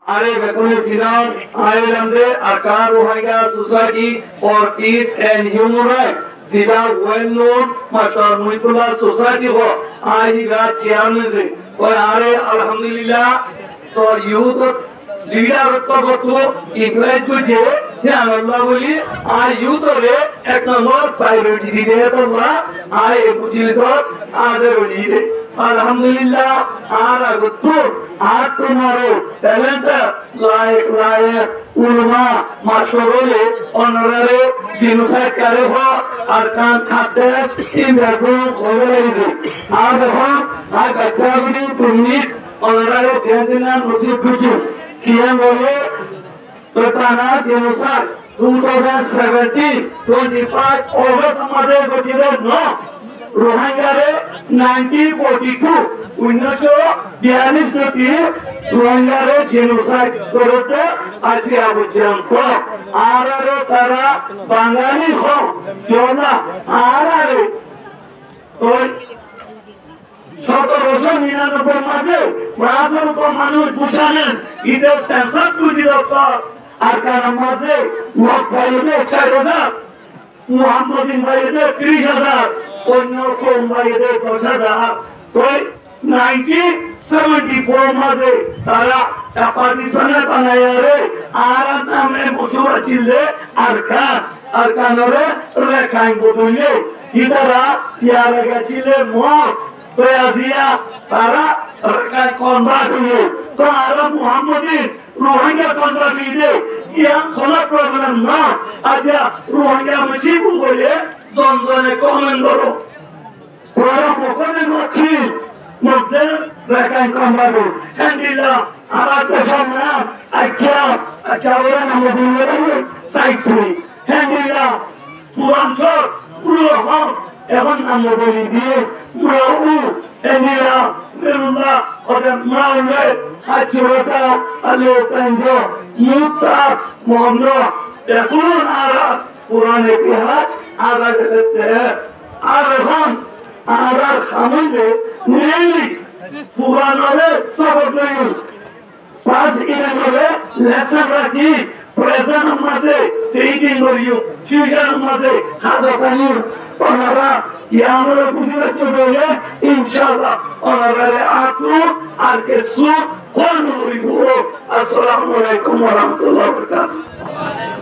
Are Reconciliation Ireland Akar Rohingya Society for Peace and Human Rights. Zida well-known Master Muitullah Society ho. I got chairman se. और आरे अल्हम्दुलिल्लाह तो youth leader तो तो invest जो है ध्यान अल्लाह बोली आ youth रे एक नंबर प्रायोरिटी दी है तो वहाँ आ एक चीज़ और आदर बोली है अल्हम्दुलिल्लाह आरा गुत्तु आज तुम्हारे टैलेंट लायक उल्मा माशरोले ऑनररे जिनुसाइड करे हो अरकान खाते इन दर्दों हो गए हैं आज हम आज बच्चा भी तुमने ऑनररे ध्यान नसीब कुछ किया बोले तो ताना जिनुसाइड 2017 25 August मध्य गुजरे नो रोहिंग्या रे 1942 1942 থেকে রোহিঙ্গা রে জেনোসাইড করতে আসিয়া বুঝলাম তো আরে তারা বাঙালি হো কেনা আরে ওই 1799 মাঝে ব্রাজিল কো মানুষ বুঝালেন ইদের সেন্সার তুলি দরকার আর কার মাঝে ওয়াকাইলে 4000 মুহাম্মদিন ভাইদের 30000 অন্য কোন ভাইদের 10000 তো 1974 মাঝে তারা পাকিস্তানে বানায়া রে আর নামে মশহুর ছিল আরকানরে রেখাই বদলে ইদারা ইয়ারা গেছিল মত তো আজিয়া তারা রেখাই কনভার্ট হলো তো আর মুহাম্মদিন রোহিঙ্গা কনভার্ট দিলে ইয়া কোনো প্রবলেম না আজা রোহিঙ্গা মুসিবু বলে জনগণে কমেন্ট করো ওরা মোকামে নছি মধ্যে রেখাই কনভার্ট হ্যান্ডিলা আরাতে সামনা আচ্ছা ওরা নাম বলে সাইটুই হ্যান্ডিলা পুরান পুরো হক এখন নাম বলি দিয়ে মুরাউ হ্যান্ডিলা মেরুল্লা ওদের মুরাউলে হাজরতা আলে তাইজো মুতা মোহাম্মদ দেখুন আরা পুরান ইতিহাস আগাতে দেখতে আর এখন আরা সামনে নেই পুরানরে সবক নেই পাঁচ ইরানরে লেসন রাখি প্রেজেন্ট মাঝে তেইদিন করিও ফিউচার মাঝে খাদা পানি ওনারা ইয়ামরে বুঝতে বলে ইনশাআল্লাহ ওনারা আতু আর কিছু কোন করিব আসসালামু আলাইকুম ওয়া রাহমাতুল্লাহি ওয়া বারাকাতুহু